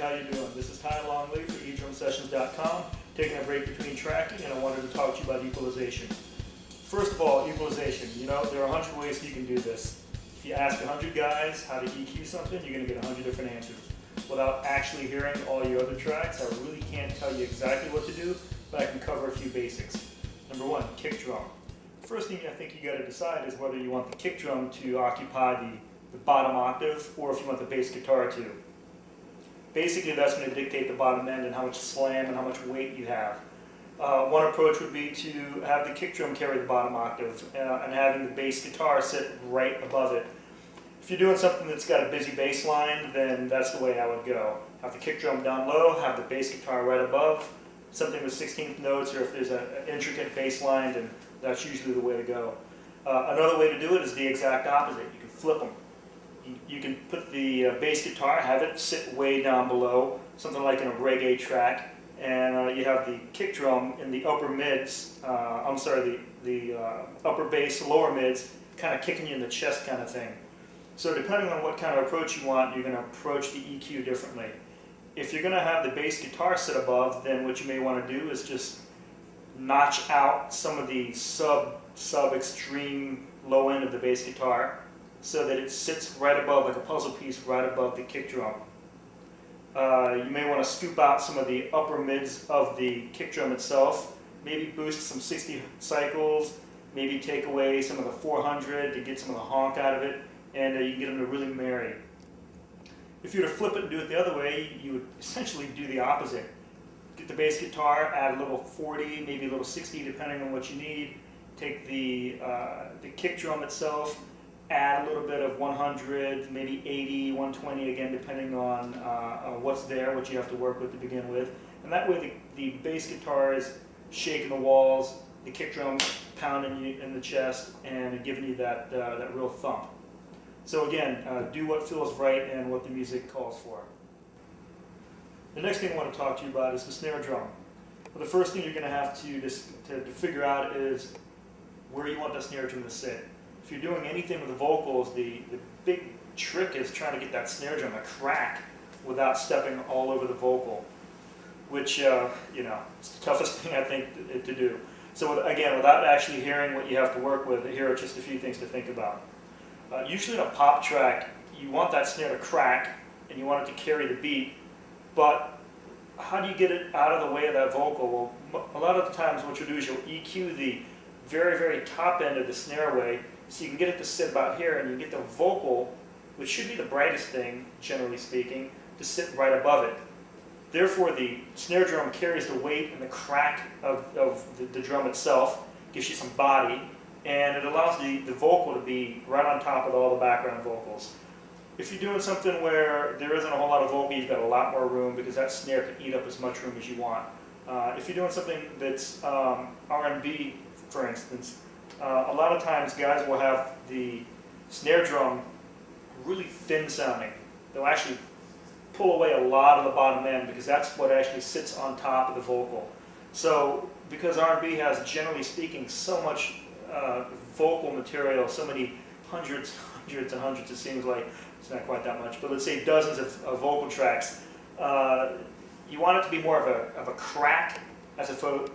how you doing? This is Ty Longley for eDrumSessions.com, taking a break between tracking, and I wanted to talk to you about equalization. First of all, equalization. You know, there are 100 ways you can do this. If you ask 100 guys how to EQ something, you're going to get 100 different answers. Without actually hearing all your other tracks, I really can't tell you exactly what to do, but I can cover a few basics. Number one, kick drum. First thing I think you got to decide is whether you want the kick drum to occupy the bottom octave or if you want the bass guitar to. Basically, that's going to dictate the bottom end and how much slam and how much weight you have. One approach would be to have the kick drum carry the bottom octave and having the bass guitar sit right above it. If you're doing something that's got a busy bass line, then that's the way I would go. Have the kick drum down low, have the bass guitar right above. Something with 16th notes, or if there's an intricate bass line, then that's usually the way to go. Another way to do it is the exact opposite. You can flip them. You can put the bass guitar, have it sit way down below, something like in a reggae track, and you have the kick drum in the upper mids, the upper bass, lower mids, kind of kicking you in the chest kind of thing. So depending on what kind of approach you want, you're going to approach the EQ differently. If you're going to have the bass guitar sit above, then what you may want to do is just notch out some of the sub-extreme low end of the bass guitar so that it sits right above, like a puzzle piece, right above the kick drum. You may want to scoop out some of the upper mids of the kick drum itself, maybe boost some 60 cycles, maybe take away some of the 400 to get some of the honk out of it, and you can get them to really marry. If you were to flip it and do it the other way, you would essentially do the opposite. Get the bass guitar, add a little 40, maybe a little 60, depending on what you need. Take the kick drum itself, add a little bit of 100, maybe 80, 120, again, depending on what's there, what you have to work with to begin with. And that way the bass guitar is shaking the walls, the kick drum pounding you in the chest, and giving you that real thump. So again, do what feels right and what the music calls for. The next thing I want to talk to you about is the snare drum. Well, the first thing you're going to have to figure out is where you want the snare drum to sit. If you're doing anything with the vocals, the big trick is trying to get that snare drum to crack without stepping all over the vocal, which, it's the toughest thing I think to do. So again, without actually hearing what you have to work with, here are just a few things to think about. Usually in a pop track, you want that snare to crack and you want it to carry the beat, but how do you get it out of the way of that vocal? Well, a lot of the times what you'll do is you'll EQ the very, very top end of the snare away so you can get it to sit about here, and you get the vocal, which should be the brightest thing, generally speaking, to sit right above it. Therefore, the snare drum carries the weight and the crack of the drum itself, gives you some body, and it allows the vocal to be right on top of all the background vocals. If you're doing something where there isn't a whole lot of vocal, you've got a lot more room because that snare can eat up as much room as you want. If you're doing something that's R&B, for instance, a lot of times guys will have the snare drum really thin sounding. They'll actually pull away a lot of the bottom end because that's what actually sits on top of the vocal. So because R&B has, generally speaking, so much vocal material, so many hundreds and hundreds, it seems like, it's not quite that much, but let's say dozens of vocal tracks, you want it to be more of a crack as opposed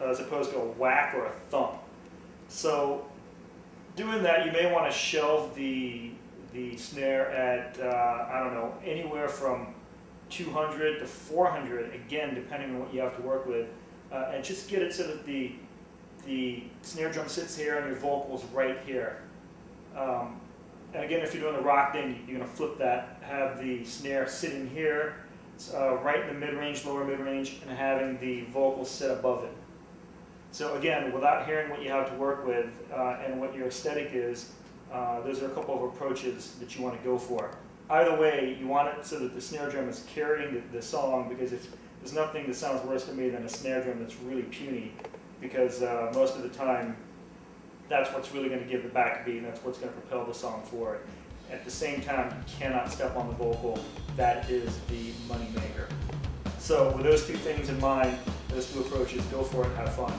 to a whack or a thump. So doing that, you may want to shelve the snare at, I don't know, anywhere from 200 to 400, again, depending on what you have to work with, and just get it so that the snare drum sits here and your vocal's right here. And again, if you're doing the rock thing, you're going to flip that, have the snare sitting here, right in the mid-range, lower mid-range, and having the vocals sit above it. So again, without hearing what you have to work with and what your aesthetic is, those are a couple of approaches that you want to go for. Either way, you want it so that the snare drum is carrying the song, because if there's nothing that sounds worse to me than a snare drum that's really puny, because most of the time that's what's really going to give the backbeat and that's what's going to propel the song forward. At the same time, you cannot step on the vocal. That is the money maker. So with those two things in mind, those two approaches, go for it, have fun.